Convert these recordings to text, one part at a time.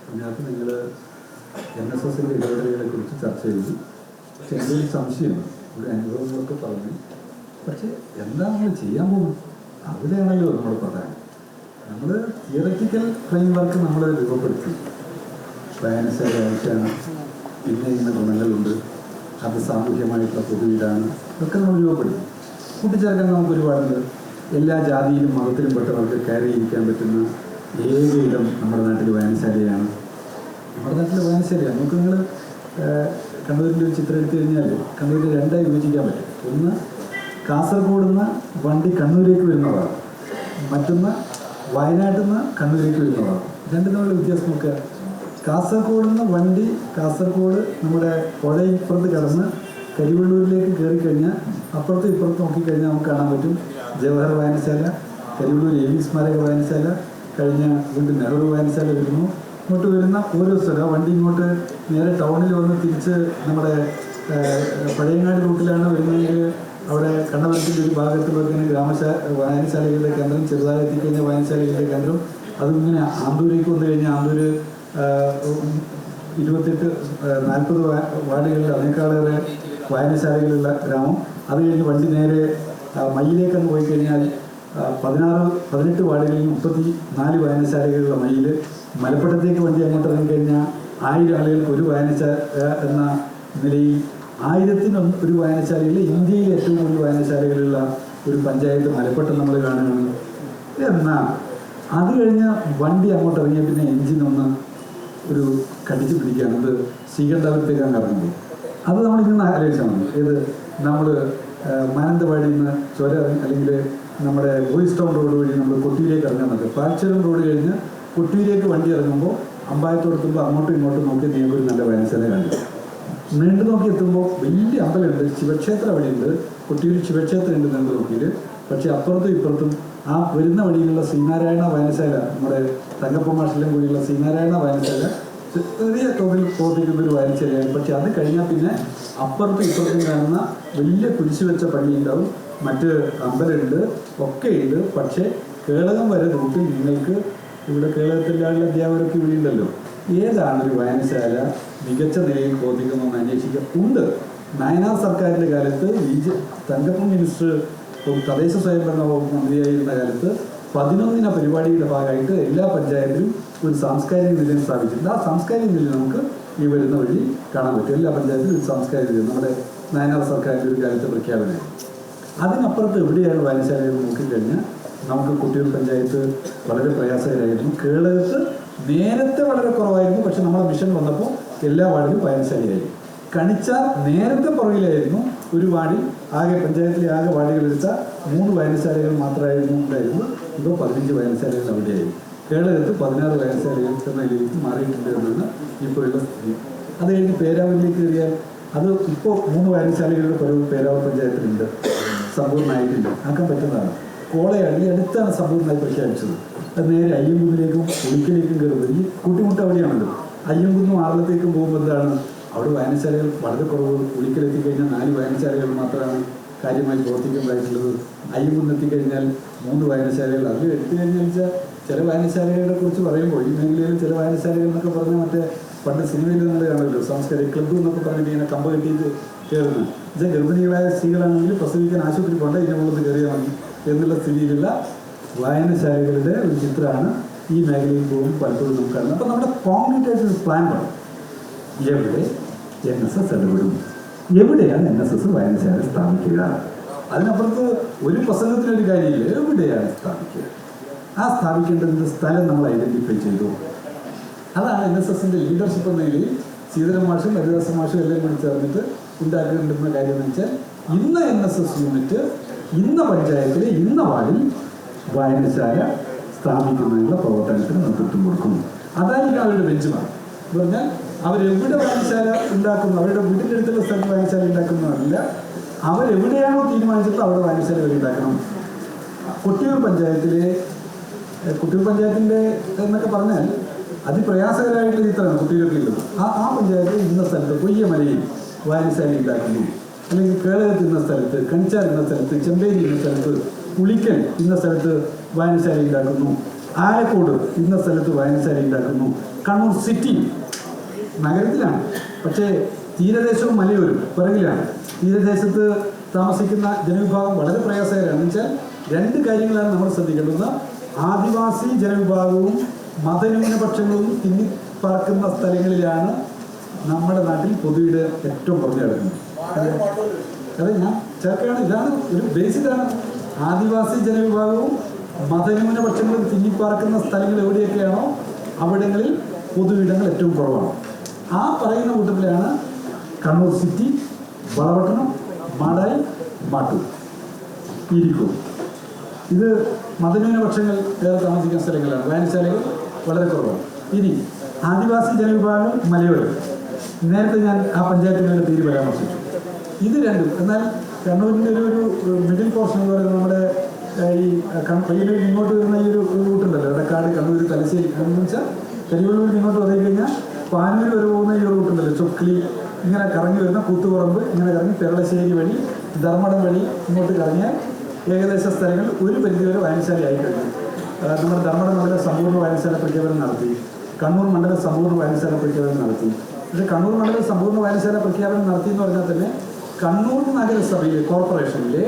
അതിനകത്ത് നിങ്ങൾ NSSൻ്റെ ഇടപെടലുകളെക്കുറിച്ച് ചർച്ച ചെയ്തു. പക്ഷെ എൻ്റെ ഒരു സംശയമാണ്, ഒരു അനുഭവങ്ങളൊക്കെ പറഞ്ഞു. പക്ഷെ എന്താ നമ്മൾ ചെയ്യാൻ പോകുന്നത്? അവിടെയാണല്ലോ നമ്മൾ പ്രധാനം. നമ്മൾ തിയററ്റിക്കൽ ഫ്രെയിം വർക്ക് നമ്മൾ രൂപപ്പെടുത്തി, വായനശാല ആവശ്യമാണ്, പിന്നെ ഇന്ന ഗുണങ്ങളുണ്ട്, അത് സാമൂഹ്യമായിട്ടുള്ള പൊതുവിലാണ്, ഇതൊക്കെ നമ്മൾ രൂപപ്പെടുത്തി. കൂട്ടിച്ചേർക്കാൻ നമുക്ക് ഒരുപാടുണ്ട്. എല്ലാ ജാതിയിലും മതത്തിലും പെട്ടവർക്ക് കയറി ഇരിക്കാൻ പറ്റുന്ന ഏക ഇടം നമ്മുടെ നാട്ടിൽ വായനശാലയാണ്. നമ്മുടെ നാട്ടിൽ വായനശാലയാണ്. നമുക്ക് നിങ്ങൾ കണ്ണൂരിൻ്റെ ഒരു ചിത്രം എടുത്തു കഴിഞ്ഞാൽ കണ്ണൂരിൽ രണ്ടായി വിഭജിക്കാൻ പറ്റും. ഒന്ന്, കാസർഗോഡ് നിന്ന് വണ്ടി കണ്ണൂരേക്ക് വരുന്നതാണ്, മറ്റൊന്ന് വയനാട്ടിൽ നിന്ന് കണ്ണൂരേക്ക് വരുന്നതാണ്. രണ്ടും തമ്മിലുള്ള വ്യത്യാസം നോക്കുക. കാസർഗോഡ് നിന്ന് വണ്ടി കാസർഗോഡ് നമ്മുടെ പുഴയിപ്പുറത്ത് കടന്ന് കരിവള്ളൂരിലേക്ക് കയറിക്കഴിഞ്ഞാൽ അപ്പുറത്തും ഇപ്പുറത്ത് നോക്കിക്കഴിഞ്ഞാൽ നമുക്ക് കാണാൻ പറ്റും ജവഹർ വായനശാല, കരിവള്ളൂർ AV സ്മാരക വായനശാല, കഴിഞ്ഞ വീണ്ടും നെഹ്റു വായനശാല വരുന്നു. ഇങ്ങോട്ട് വരുന്ന ഓരോ സ്ഥലം വണ്ടി ഇങ്ങോട്ട് നേരെ ടൗണിൽ വന്ന് തിരിച്ച് നമ്മുടെ പഴയങ്ങാട് റൂട്ടിലാണ് വരുന്നതെങ്കിൽ അവിടെ കണ്ണപുരത്തിൻ്റെ ഒരു ഭാഗത്ത് വെക്കുന്ന വായനശാലകളുടെ കേന്ദ്രം, ചെറുതായി എത്തിക്കഴിഞ്ഞ വായനശാലകളുടെ കേന്ദ്രം, അതിങ്ങനെ ആന്തൂരേക്ക് വന്നു കഴിഞ്ഞാൽ ആന്തൂർ 28-40 വാർഡുകളിൽ അതിനേക്കാളേറെ വായനശാലകളുള്ള ഗ്രാമം. അത് കഴിഞ്ഞ് വണ്ടി നേരെ മയ്യിലേക്കങ്ങ് പോയി കഴിഞ്ഞാൽ 18 വാർഡുകളിൽ 34 വായനശാലകളുള്ള മയ്യിൽ. മലപ്പുറത്തേക്ക് വണ്ടി അങ്ങോട്ട് ഇറങ്ങിക്കഴിഞ്ഞാൽ 1000 ആളുകൾക്ക് ഒരു വായനശാല എന്ന നിലയിൽ 1001 വായനശാലകളിൽ ഇന്ത്യയിലെ ഏറ്റവും കൂടുതൽ വായനശാലകളുള്ള ഒരു പഞ്ചായത്ത് മലപ്പുറം നമ്മൾ കാണുകയാണ്. എന്നാൽ അത് കഴിഞ്ഞ് വണ്ടി അങ്ങോട്ട് ഇറങ്ങിയ പിന്നെ എഞ്ചിനൊന്ന് ഒരു കടിച്ചു പിടിക്കുകയാണ്. അത് ശ്രീകണ്ഠപുരത്തേക്കാണ് ഇറങ്ങുന്നത്. അത് നമ്മളിങ്ങനെ ആലോചിച്ചാൽ മതി. ഏത് നമ്മൾ മാനന്തവാടിയിൽ നിന്ന് അല്ലെങ്കിൽ നമ്മുടെ ബോയ്സ് ടൗൺ റോഡ് വഴി നമ്മൾ കൊട്ടിയിലേക്ക് ഇറങ്ങാൻ പറ്റും. പാൽച്ചരം റോഡ് കഴിഞ്ഞ് കൊട്ടിയിലേക്ക് വണ്ടി ഇറങ്ങുമ്പോൾ അമ്പായത്തോടെത്തുമ്പോൾ അങ്ങോട്ടും ഇങ്ങോട്ടും നോക്കി നിങ്ങൾക്ക് ഒരു നല്ല വായനശാല കണ്ടു. നീണ്ടു നോക്കി എത്തുമ്പോൾ വലിയ അമ്പലമുണ്ട്, ശിവക്ഷേത്രം അവിടെയുണ്ട്. കൊട്ടിയൂർ ശിവക്ഷേത്രം ഉണ്ട് നീണ്ടു നോക്കിയിൽ. പക്ഷേ അപ്പുറത്തും ഇപ്പുറത്തും ആ വരുന്ന വഴിയിലുള്ള ശ്രീനാരായണ വായനശാല, നമ്മുടെ തങ്കപ്പ മാഷിലും കൂടിയുള്ള ശ്രീനാരായണ വായനശാല ചെറിയ തോതിൽ പ്രവർത്തിക്കുന്ന ഒരു വായനശാലയാണ്. പക്ഷെ അത് കഴിഞ്ഞാൽ പിന്നെ അപ്പുറത്തും ഇപ്പുറത്തും കാണുന്ന വലിയ കുരിശ് വെച്ച പള്ളിയുണ്ടാവും, മറ്റ് അമ്പലമുണ്ട്, ഒക്കെ ഉണ്ട്. പക്ഷേ കേളകം വരെ റൂട്ടിൽ നിങ്ങൾക്ക് ഇവിടെ കേരളത്തിലുള്ള അധ്യാപകരൊക്കെ ഇവിടെ ഉണ്ടല്ലോ, ഏതാണ് ഒരു വായനശാല മികച്ച നിലയിൽ പ്രവർത്തിക്കുന്നതെന്ന് അന്വേഷിക്കുക. ഉണ്ട്. നയനാർ സർക്കാരിൻ്റെ കാലത്ത് തങ്കപ്പൻ മിനിസ്റ്റർ തദ്ദേശ സ്വയംഭരണ വകുപ്പ് മന്ത്രിയായിരുന്ന കാലത്ത് 11 പരിപാടിയുടെ ഭാഗമായിട്ട് എല്ലാ പഞ്ചായത്തിലും ഒരു സാംസ്കാരിക നിലയം സ്ഥാപിച്ചിട്ടുണ്ട്. ആ സാംസ്കാരിക നിലയം നമുക്ക് ഈ വരുന്ന വഴി കാണാൻ പറ്റും. എല്ലാ പഞ്ചായത്തിലും ഒരു സാംസ്കാരിക നിലയം നമ്മുടെ നയനാർ സർക്കാരിൻ്റെ ഒരു കാലത്ത് പ്രഖ്യാപനമായി. അതിനപ്പുറത്ത് എവിടെയാണ് വായനശാലകൾ നോക്കിക്കഴിഞ്ഞാൽ നമുക്ക് കുട്ടികൾ പഞ്ചായത്ത് വളരെ പ്രയാസകരമായിരുന്നു. കേരളത്ത് നേരത്തെ വളരെ കുറവായിരുന്നു. പക്ഷെ നമ്മുടെ മിഷൻ വന്നപ്പോൾ എല്ലാ വാർഡിലും വായനശാലയായിരുന്നു. കണിച്ചാർ നേരത്തെ പുറകിലായിരുന്നു. ഒരു വാർഡിൽ ആകെ പഞ്ചായത്തിലെ ആകെ വാർഡുകളെടുത്ത 3 വായനശാലകൾ മാത്രമായിരുന്നു ഉണ്ടായിരുന്നത്. ഇപ്പോൾ 15 വായനശാലകൾ അവിടെയായിരുന്നു. കേരളത്തിൽ 16 വായനശാലകൾ എന്ന നിലയിലേക്ക് മാറിയിട്ടുണ്ട് എന്നാണ് ഇപ്പോഴുള്ള സ്ഥിതി. അത് കഴിഞ്ഞ് പേരാവൂരിലേക്ക് കയറിയാൽ അത് ഇപ്പോൾ 3 വായനശാലകളുടെ പരവും പേരാവൂർ പഞ്ചായത്തിലുണ്ട്. സമ്പൂർണ്ണമായിട്ടില്ല, ആക്കാൻ പറ്റുന്നതാണ്. കോളയാടി അടുത്താണ് സമ്പൂർണ്ണമായി പ്രഖ്യാപിച്ചത്. അത് നേരെ അയ്യങ്കുന്നിലേക്കും ഒരിക്കലേക്കും കയറുന്നത് ഈ കൂട്ടിമുട്ട അവിടെയാണല്ലോ. അയ്യങ്കുന്നും ആറിലത്തേക്കും പോകുമ്പോൾ എന്താണ് അവിടെ വായനശാലകൾ വളരെ കുറവ്. ഒരിക്കലെത്തിക്കഴിഞ്ഞാൽ 4 വായനശാലകൾ മാത്രമാണ് കാര്യമായി പ്രവർത്തിക്കുന്നതായിട്ടുള്ളത്. അയ്യങ്കുന്ന് എത്തിക്കഴിഞ്ഞാൽ 3 വായനശാലകൾ. അത് എടുത്തു കഴിഞ്ഞാൽ വെച്ചാൽ ചില വായനശാലകളെ കുറിച്ച് പറയുമ്പോൾ ഈ മേഖലയിൽ ചില വായനശാലകൾ എന്നൊക്കെ പറഞ്ഞാൽ മറ്റേ പണ്ട് സിനിമയിൽ നമ്മൾ കാണുമല്ലോ, സാംസ്കാരിക ക്ലബ്ബ് എന്നൊക്കെ പറഞ്ഞിട്ട് ഇങ്ങനെ കമ്പ് കെട്ടിയിട്ട് കയറുന്നു. എന്നുവെച്ചാൽ ഗർഭിണികളായ സ്ത്രീകളാണെങ്കിൽ പ്രസവിക്കാൻ ആശുപത്രി പോകേണ്ട, ഇതിനെ മുകളിൽ കയറിയാൽ മതി എന്നുള്ള സ്ഥിതിയിലുള്ള വായനശാലകളുടെ ഒരു ചിത്രമാണ് ഈ മേഖലയിൽ പോകും പലപ്പോഴും നമുക്ക് കാണുന്നത്. അപ്പോൾ നമ്മുടെ കോൺക്രീറ്റ് ആയിട്ടൊരു പ്ലാൻ വേണം. എവിടെ NSS ഇടപെടും, എവിടെയാണ് NSS വായനശാല സ്ഥാപിക്കുക? അതിനപ്പുറത്ത് ഒരു പ്രസംഗത്തിനൊരു കാര്യമില്ല. എവിടെയാണ് സ്ഥാപിക്കുക? ആ സ്ഥാപിക്കേണ്ടതിൻ്റെ സ്ഥലം നമ്മൾ ഐഡൻറ്റിഫൈ ചെയ്തു. അതാണ് NSSൻ്റെ ലീഡർഷിപ്പ് എന്ന നിലയിൽ ശ്രീധരൻ മാഷും ഹരിദാസ മാഷും എല്ലാം കൂടി ചേർന്നിട്ട് ഉണ്ടാക്കേണ്ടുന്ന കാര്യം എന്ന് വെച്ചാൽ ഇന്ന NSS യൂണിറ്റ് ഇന്ന പഞ്ചായത്തിലെ ഇന്ന വാർഡിൽ വായനശാല സ്ഥാപിക്കുന്നതിനുള്ള പ്രവർത്തനത്തിന് നേതൃത്വം കൊടുക്കുന്നു. അതായിരിക്കും അവരുടെ ബെഞ്ച് മാർക്ക്. എന്ന് പറഞ്ഞാൽ അവരെവിടെ വായനശാല ഉണ്ടാക്കുന്നു, അവരുടെ വീടിൻ്റെ അടുത്തുള്ള സ്ഥലത്ത് വായനശാല ഉണ്ടാക്കുന്നതല്ല, അവരെവിടെയാണോ തീരുമാനിച്ചിട്ട് അവിടെ വായനശാല ഉണ്ടാക്കണം. കൊട്ടിയൂർ പഞ്ചായത്തിൻ്റെ എന്നൊക്കെ പറഞ്ഞാൽ അതിപ്രയാസകരമായിട്ടുള്ള ചിത്രമാണ് കുട്ടികൾക്കുള്ളത്. ആ പഞ്ചായത്ത് ഇന്ന സ്ഥലത്ത് കൊയ്യമലയിൽ വായനശാല ഉണ്ടാക്കുന്നു, അല്ലെങ്കിൽ കേളകത്ത് ഇന്ന സ്ഥലത്ത്, കണിച്ചാർ ഇന്ന സ്ഥലത്ത്, ചെമ്പേരി ഇന്ന സ്ഥലത്ത്, പുളിക്കൽ ഇന്ന സ്ഥലത്ത് വായനശാല ഉണ്ടാക്കുന്നു ആലക്കോട് ഇന്ന സ്ഥലത്ത് വായനശാല ഉണ്ടാക്കുന്നു. കണ്ണൂർ സിറ്റി നഗരത്തിലാണ്, പക്ഷേ തീരദേശവും മലയോരും പിറകിലാണ്. തീരദേശത്ത് താമസിക്കുന്ന ജനവിഭാഗം വളരെ പ്രയാസകരമാണ്. എന്ന് വെച്ചാൽ രണ്ട് കാര്യങ്ങളാണ് നമ്മൾ ശ്രദ്ധിക്കേണ്ടത്. ആദിവാസി ജനവിഭാഗവും മതന്യൂനപക്ഷങ്ങളും തിങ്ങിപ്പാർക്കുന്ന സ്ഥലങ്ങളിലാണ് നമ്മുടെ നാട്ടിൽ പൊതുവീട് ഏറ്റവും കുറഞ്ഞു കിടക്കുന്നത്. അതെ, ഞാൻ ചേർക്കുകയാണ്. ഇതാണ് ഒരു ബേസിക്കാണ്. ആദിവാസി ജനവിഭാഗവും മതന്യൂനപക്ഷങ്ങളും തിങ്ങിപ്പാർക്കുന്ന സ്ഥലങ്ങൾ എവിടെയൊക്കെയാണോ അവിടങ്ങളിൽ പൊതുവിടങ്ങൾ ഏറ്റവും കുറവാണ്. ആ പറയുന്ന കൂട്ടത്തിലാണ് കണ്ണൂർ സിറ്റി, വളപട്ടണം, മാടായി, മാട്ടൂർ, ഇരിക്കൂർ. ഇത് മതന്യൂനപക്ഷങ്ങൾ ഏറെ താമസിക്കുന്ന സ്ഥലങ്ങളാണ്. വായനശാലകൾ വളരെ കുറവാണ്. ഇനി ആദിവാസി ജനവിഭാഗം, മലയോരം, നേരത്തെ ഞാൻ ആ പഞ്ചായത്തുകളുടെ പേര് പരാമർശിച്ചു. ഇത് രണ്ടും. എന്നാൽ കണ്ണൂരിൻ്റെ ഒരു മിഡിൽ പോർഷൻ എന്ന് പറയുന്നത് നമ്മുടെ ഈ പയ്യന്നൂർ ഇങ്ങോട്ട് വരുന്ന ഈ ഒരു റൂട്ടുണ്ടല്ലോ, എടക്കാട്, കണ്ണൂർ, തലശ്ശേരി, എന്ന് വെച്ചാൽ കരിവള്ളൂരിൽ ഇങ്ങോട്ട് വന്നു കഴിഞ്ഞാൽ പാനൂർ വരെ പോകുന്ന ഈ റൂട്ടുണ്ടല്ലോ, ചൊക്ലി, ഇങ്ങനെ കറങ്ങി വരുന്ന കൂത്തുപറമ്പ്, ഇങ്ങനെ കറങ്ങി പെരളശ്ശേരി വഴി ധർമ്മടം വഴി ഇങ്ങോട്ട് കറങ്ങിയാൽ ഏകദേശ സ്ഥലങ്ങൾ ഒരു പരിധിവരെ വായനശാലയായി കഴിഞ്ഞു. നമ്മുടെ ധർമ്മടം മണ്ഡലം സമ്പൂർണ്ണ വായനശാല പ്രഖ്യാപനം നടത്തി, കണ്ണൂർ മണ്ഡലം സമ്പൂർണ്ണ വായനശാല പ്രഖ്യാപനം നടത്തി. പക്ഷേ കണ്ണൂർ മണ്ഡലം സമ്പൂർണ്ണ വായനശാല പ്രഖ്യാപനം നടത്തി എന്ന് പറഞ്ഞാൽ തന്നെ കണ്ണൂർ നഗരസഭയിലെ കോർപ്പറേഷനിലെ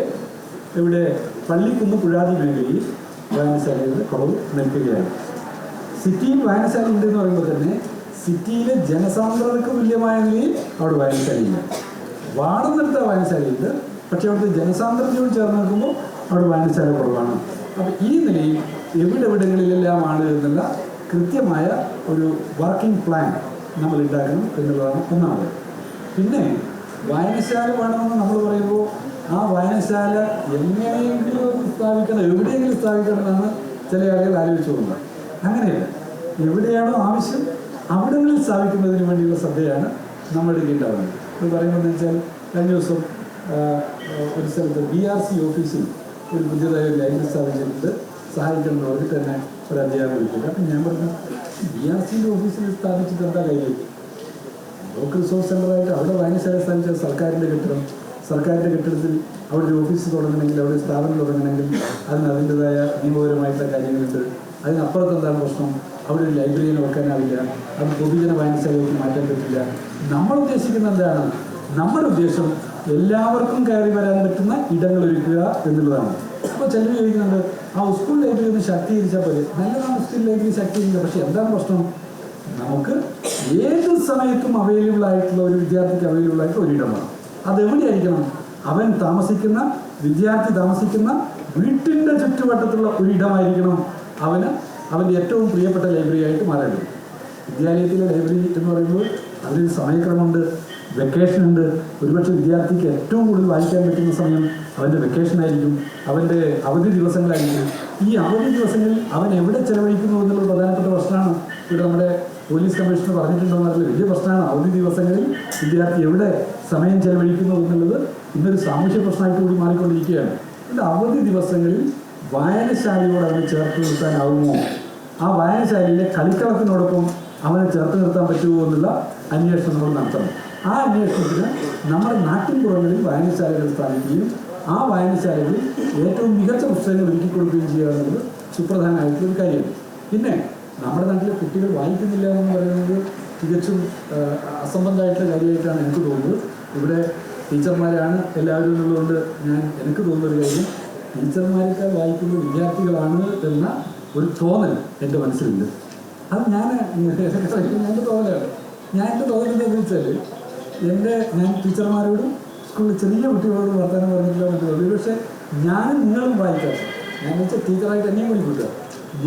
ഇവിടെ പള്ളിക്കുന്ന് പുഴാതി മേഖലയിൽ വായനശാലയുടെ കുറവ് നിൽക്കുകയാണ്. സിറ്റിയിൽ വായനശാല ഉണ്ടെന്ന് പറയുമ്പോൾ തന്നെ സിറ്റിയിലെ ജനസാന്ദ്രതയ്ക്ക് തുല്യമായ നിലയിൽ അവിടെ വായനശാലയില്ല. വാടം നിർത്ത വായനശാലയുണ്ട്, പക്ഷേ അവിടുത്തെ ജനസാന്ദ്രതയോട് ചേർന്ന് നിൽക്കുമ്പോൾ അവിടെ വായനശാല കുറവാണ്. അപ്പോൾ ഈ നിലയിൽ എവിടെവിടങ്ങളിലെല്ലാമാണ് എന്നുള്ള കൃത്യമായ ഒരു വർക്കിംഗ് പ്ലാൻ നമ്മൾ ഉണ്ടാക്കണം എന്നുള്ളതാണ് ഒന്നാമത്. പിന്നെ വായനശാല വേണമെന്ന് നമ്മൾ പറയുമ്പോൾ ആ വായനശാല എങ്ങനെയെങ്കിലും സ്ഥാപിക്കണം, എവിടെയെങ്കിലും സ്ഥാപിക്കണം എന്നാണ് ചില ആളുകൾ ആലോചിച്ചു പോകുന്നത്. അങ്ങനെയല്ല, എവിടെയാണോ ആവശ്യം അവിടങ്ങളിൽ സ്ഥാപിക്കുന്നതിന് വേണ്ടിയുള്ള ശ്രദ്ധയാണ് നമ്മൾ എടുക്കേണ്ടത്. ഇത് പറയുന്നത് വെച്ചാൽ കഴിഞ്ഞ ദിവസം ഒരു സ്ഥലത്ത് BRC ഓഫീസിൽ ഒരു പുതിയതായ ഒരു ലൈബ്രറി സ്ഥാപിച്ചിട്ടുണ്ട്, സഹായിക്കണം പറഞ്ഞിട്ട് തന്നെ ഒരു അധ്യാപനം വിളിച്ചിട്ട്. അപ്പം ഞാൻ പറഞ്ഞു, BRCൻ്റെ ഓഫീസിൽ സ്ഥാപിച്ചിട്ട് എന്താ കാര്യം? ലോക്കൽ റിസോഴ്സ് സെൻ്ററായിട്ട് അവിടെ വായനശാല സ്ഥാപിച്ച സർക്കാരിൻ്റെ കെട്ടിടത്തിൽ അവിടെ ഒരു ഓഫീസ് തുടങ്ങണമെങ്കിൽ, അവിടെ ഒരു സ്ഥാപനം തുടങ്ങണമെങ്കിൽ അതിൻ്റെതായ നിയമപരമായിട്ടുള്ള കാര്യങ്ങളുണ്ട്. അതിനപ്പുറത്ത് എന്താണ് പ്രശ്നം? അവിടെ ഒരു ലൈബ്രറിയെ വെക്കാനാവില്ല, അത് പൊതുജന വായനശാലയ്ക്ക് മാറ്റാൻ പറ്റില്ല. നമ്മൾ ഉദ്ദേശിക്കുന്നത് എന്താണ്? നമ്മുടെ ഉദ്ദേശം എല്ലാവർക്കും കയറി വരാൻ പറ്റുന്ന ഇടങ്ങൾ ഒരുക്കുക എന്നുള്ളതാണ്. അപ്പോൾ ചിലർ ചോദിക്കുന്നുണ്ട്, ആ സ്കൂൾ ലൈബ്രറി ഒന്ന് ശക്തീകരിച്ചാൽ പോലെ. നല്ലതാണ് സ്കൂൾ ലൈബ്രറി ശക്തീകരിക്കുക, പക്ഷേ എന്താണ് പ്രശ്നം? നമുക്ക് ഏത് സമയത്തും അവൈലബിൾ ആയിട്ടുള്ള ഒരു വിദ്യാർത്ഥിക്ക് അവൈലബിൾ ആയിട്ടുള്ള ഒരിടമാണ്. അതെവിടെയായിരിക്കണം? അവൻ താമസിക്കുന്ന, വിദ്യാർത്ഥി താമസിക്കുന്ന വീട്ടിൻ്റെ ചുറ്റുവട്ടത്തുള്ള ഒരിടമായിരിക്കണം അവൻ്റെ ഏറ്റവും പ്രിയപ്പെട്ട ലൈബ്രറി ആയിട്ട് മാറേണ്ടത്. വിദ്യാലയത്തിലെ ലൈബ്രറി എന്ന് പറയുമ്പോൾ അതിലൊരു സമയക്രമമുണ്ട്, വെക്കേഷൻ ഉണ്ട്. ഒരുപക്ഷെ വിദ്യാർത്ഥിക്ക് ഏറ്റവും കൂടുതൽ വായിക്കാൻ പറ്റുന്ന സമയം അവൻ്റെ വെക്കേഷനായിരിക്കും, അവൻ്റെ അവധി ദിവസങ്ങളായിരിക്കും. ഈ അവധി ദിവസങ്ങളിൽ അവൻ എവിടെ ചെലവഴിക്കുന്നു എന്നുള്ള പ്രധാനപ്പെട്ട പ്രശ്നമാണ്. ഇവിടെ നമ്മുടെ പോലീസ് കമ്മീഷണർ പറഞ്ഞിട്ടുണ്ടോ എന്നുള്ള വലിയ പ്രശ്നമാണ്. അവധി ദിവസങ്ങളിൽ വിദ്യാർത്ഥി എവിടെ സമയം ചെലവഴിക്കുന്നു എന്നുള്ളത് ഇന്നൊരു സാമൂഹ്യ പ്രശ്നമായിട്ട് കൂടി മാറിക്കൊണ്ടിരിക്കുകയാണ്. ഇതിൻ്റെ അവധി ദിവസങ്ങളിൽ വായനശാലയോട് അവനെ ചേർത്ത് നിർത്താനാവുമോ? ആ വായനശാലയിലെ കളിക്കളത്തിനോടൊപ്പം അവനെ ചേർത്ത് നിർത്താൻ പറ്റുമോ എന്നുള്ള അന്വേഷണം നമ്മൾ നടത്തണം. ആ അന്വേഷണത്തിന് നമ്മുടെ നാട്ടിൻപുറങ്ങളിൽ വായനശാലകൾ സ്ഥാപിക്കുകയും ആ വായനശാലകളിൽ ഏറ്റവും മികച്ച പുസ്തകങ്ങൾ ഒരുക്കി കൊടുക്കുകയും ചെയ്യുക എന്നുള്ളത് സുപ്രധാനമായിട്ടുള്ളൊരു കാര്യമാണ്. പിന്നെ നമ്മുടെ നാട്ടിലെ കുട്ടികൾ വായിക്കുന്നില്ല എന്ന് പറയുന്നത് തികച്ചും അസംബന്ധമായിട്ടുള്ള കാര്യമായിട്ടാണ് എനിക്ക് തോന്നുന്നത്. ഇവിടെ ടീച്ചർമാരാണ് എല്ലാവരും എന്നുള്ളതുകൊണ്ട് എനിക്ക് തോന്നുന്നൊരു കാര്യം, ടീച്ചർമാരെക്കാൾ വായിക്കുന്ന വിദ്യാർത്ഥികളാണ് എന്ന ഒരു തോന്നൽ എൻ്റെ മനസ്സിലുണ്ട്. അത് എൻ്റെ തോന്നലാണ്. എൻ്റെ തോന്നൽ എന്താണെന്ന് വെച്ചാൽ, ഞാൻ ടീച്ചർമാരോടും സ്കൂളിൽ ചെറിയ കുട്ടികളോടും വർത്തമാനം പറഞ്ഞിട്ടില്ല മറ്റുള്ളത്. പക്ഷേ ഞാനും നിങ്ങളും വായിക്കാത്ത, ഞാൻ വെച്ചാൽ ടീച്ചറായിട്ട് എന്നെയും കൂടി കൂട്ടുക,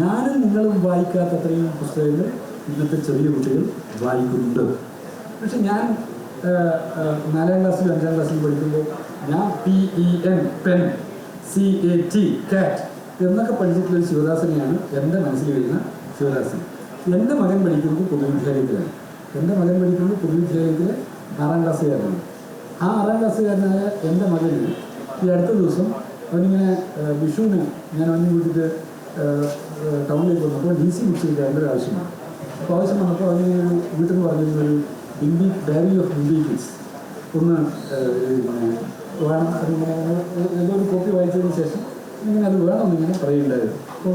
ഞാനും നിങ്ങളും വായിക്കാത്ത അത്രയും പുസ്തകങ്ങൾ ഇന്നത്തെ ചെറിയ കുട്ടികൾ വായിക്കുന്നുണ്ട്. പക്ഷെ ഞാൻ 4ാം ക്ലാസ്സിലും 5ാം ക്ലാസ്സിലും പഠിക്കുമ്പോൾ ഞാൻ PEN പെൻ, CAT കാറ്റ് എന്നൊക്കെ പഠിച്ചിട്ടുള്ളൊരു ശിവദാസനെയാണ് എൻ്റെ മനസ്സിൽ വരുന്ന ശിവദാസൻ. എൻ്റെ മകൻ പഠിക്കുന്നത് പൊതുവിദ്യാലയത്തിലാണ്. എൻ്റെ മകൻ പഠിക്കുന്നത് പൊതുവിദ്യാലയത്തിലെ 6ാം ക്ലാസ്സുകാരനാണ്. ആ 6ാം ക്ലാസ്സുകാരനായ എൻ്റെ മകന് ഈ അടുത്ത ദിവസം അവനിങ്ങനെ വിഷുവിന് ഞാൻ അവനെ കൂട്ടിയിട്ട് ടൗണിലേക്ക് വന്നപ്പോൾ DC ബുക്സ് എടുക്കാൻ ഒരു ആവശ്യമാണ്. അപ്പോൾ ആവശ്യം വന്നപ്പോൾ അവന് വീട്ടിൽ നിന്ന് പറഞ്ഞിരുന്നൊരു Hindi diary of Hindi kids ഒന്ന് വേണം. അതിങ്ങനെ ഏതോ ഒരു കോപ്പി വായിച്ചതിന് ശേഷം ഇങ്ങനെ അത് വേണമെന്നിങ്ങനെ പറയുന്നുണ്ടായിരുന്നു. അപ്പോൾ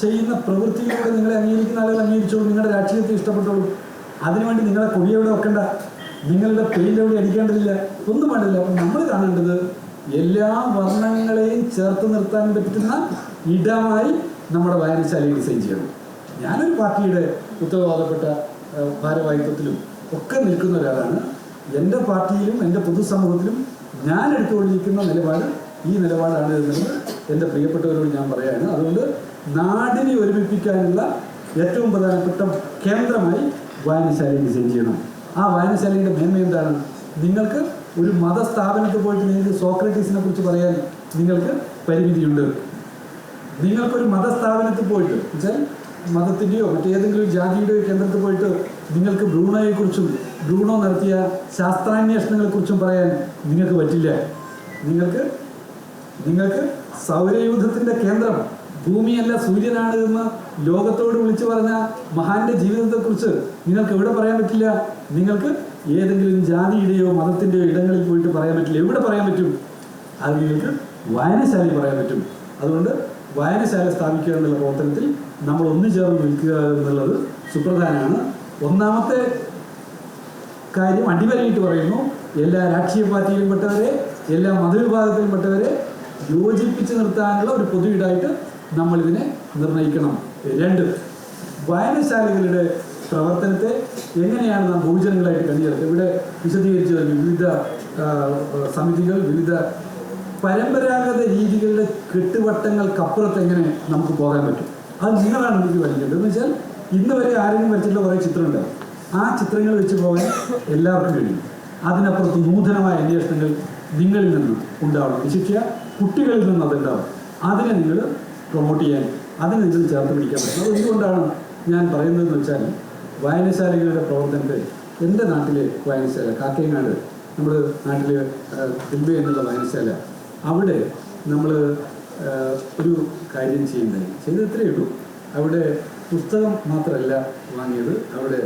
ചെയ്യുന്ന പ്രവൃത്തിയിലൂടെ നിങ്ങളെ അംഗീകരിക്കുന്ന ആളുകൾ അംഗീകരിച്ചോളൂ, നിങ്ങളുടെ രാഷ്ട്രീയത്തെ ഇഷ്ടപ്പെട്ടോളൂ. അതിനുവേണ്ടി നിങ്ങളെ കൊടിയെവിടെ വെക്കണ്ട, നിങ്ങളുടെ പെയിൻ്റെവിടെ അടിക്കേണ്ടതില്ല, ഒന്നും വേണ്ടില്ല. അപ്പം നമ്മൾ കാണേണ്ടത് എല്ലാ വർണ്ണങ്ങളെയും ചേർത്ത് നിർത്താൻ പറ്റുന്ന ഇടമായി നമ്മുടെ വായനശാലയെ ഡിസൈൻ ചെയ്യണം. ഞാനൊരു പാർട്ടിയുടെ ഉത്തരവാദപ്പെട്ട ഭാരവാഹിത്വത്തിലും ഒക്കെ നിൽക്കുന്ന ഒരാളാണ്. എൻ്റെ പാർട്ടിയിലും എൻ്റെ പൊതുസമൂഹത്തിലും ഞാൻ എടുത്തുകൊണ്ടിരിക്കുന്ന നിലപാട് ഈ നിലപാടാണ് എന്നുള്ളത് എൻ്റെ പ്രിയപ്പെട്ടവരോട് ഞാൻ പറയുകയാണ്. അതുകൊണ്ട് നാടിനെ ഒരുമിപ്പിക്കാനുള്ള ഏറ്റവും പ്രധാനപ്പെട്ട കേന്ദ്രമായി വായനശാലയെ ഡിസൈൻ ചെയ്യണം. ആ വായനശാലയുടെ മേന്മ എന്താണ്? നിങ്ങൾക്ക് ഒരു മതസ്ഥാപനത്തിൽ പോയിട്ട് നിങ്ങൾക്ക് സോക്രട്ടീസിനെ കുറിച്ച് പറയാൻ നിങ്ങൾക്ക് പരിമിതിയുണ്ട്. നിങ്ങൾക്കൊരു മതസ്ഥാപനത്തിൽ പോയിട്ട് വെച്ചാൽ മതത്തിൻ്റെയോ മറ്റേതെങ്കിലും ജാതിയുടെയോ കേന്ദ്രത്തിൽ പോയിട്ട് നിങ്ങൾക്ക് ബ്രൂണോയെക്കുറിച്ചും ബ്രൂണോ നടത്തിയ ശാസ്ത്രാന്വേഷണങ്ങളെക്കുറിച്ചും പറയാൻ നിങ്ങൾക്ക് പറ്റില്ല. നിങ്ങൾക്ക് സൗരയൂഥത്തിൻ്റെ കേന്ദ്രം ഭൂമിയല്ല സൂര്യനാണ് എന്ന് ലോകത്തോട് വിളിച്ചു പറഞ്ഞ മഹാന്റെ ജീവിതത്തെക്കുറിച്ച് നിങ്ങൾക്ക് എവിടെ പറയാൻ പറ്റില്ല? നിങ്ങൾക്ക് ഏതെങ്കിലും ജാതിയുടെയോ മതത്തിൻ്റെയോ ഇടങ്ങളിൽ പോയിട്ട് പറയാൻ പറ്റില്ല. എവിടെ പറയാൻ പറ്റും? അത് നിങ്ങൾക്ക് വായനശാലയിൽ പറയാൻ പറ്റും. അതുകൊണ്ട് വായനശാല സ്ഥാപിക്കുക എന്നുള്ള പ്രവർത്തനത്തിൽ നമ്മൾ ഒന്നു ചേർന്ന് നിൽക്കുക എന്നുള്ളത് സുപ്രധാനമാണ്. ഒന്നാമത്തെ കാര്യം അടിവരയിട്ട് പറയുന്നു, എല്ലാ രാഷ്ട്രീയ പാർട്ടിയിലും പെട്ടവരെ, എല്ലാ മതവിഭാഗത്തിലും പെട്ടവരെ യോജിപ്പിച്ച് നിർത്താനുള്ള ഒരു പൊതു ഇടായിട്ട് നമ്മളിതിനെ നിർണ്ണയിക്കണം. 2, വായനശാലകളുടെ പ്രവർത്തനത്തെ എങ്ങനെയാണ് നാം ബഹുജനങ്ങളായിട്ട് കണ്ടുചേർക്കുക? ഇവിടെ വിശദീകരിച്ചു കഴിഞ്ഞു. വിവിധ സമിതികൾ, വിവിധ പരമ്പരാഗത രീതികളുടെ കെട്ടുവട്ടങ്ങൾക്കപ്പുറത്ത് എങ്ങനെ നമുക്ക് പോകാൻ പറ്റും, അത് നിങ്ങളാണ് എനിക്ക് വരയ്ക്കേണ്ടത്. എന്ന് വെച്ചാൽ ഇന്ന് വരെ ആരെങ്കിലും വരച്ചിട്ടുള്ള കുറേ ചിത്രമുണ്ടാവും. ആ ചിത്രങ്ങൾ വെച്ച് പോകാൻ എല്ലാവർക്കും കഴിയും. അതിനപ്പുറത്ത് നൂതനമായ അന്വേഷണങ്ങൾ നിങ്ങളിൽ നിന്ന് ഉണ്ടാവണം. വിശിഷ്യ കുട്ടികളിൽ നിന്ന് അതുണ്ടാവും. അതിനെ നിങ്ങൾ പ്രൊമോട്ട് ചെയ്യാൻ, അതിനെ നിങ്ങൾ ചേർത്ത് പിടിക്കാൻ പറ്റും. അത് എന്തുകൊണ്ടാണ് ഞാൻ പറയുന്നതെന്ന് വെച്ചാൽ, വായനശാലകളുടെ പ്രവർത്തനത്തെ എൻ്റെ നാട്ടിലെ വായനശാല കാക്കയങ്ങാട്, നമ്മുടെ നാട്ടിൽ ദിൽബ എന്നുള്ള വായനശാല, അവിടെ നമ്മൾ ഒരു കാര്യം ചെയ്തത്രയേ ഉള്ളൂ. അവിടെ പുസ്തകം മാത്രമല്ല വാങ്ങിയത്, അവിടെ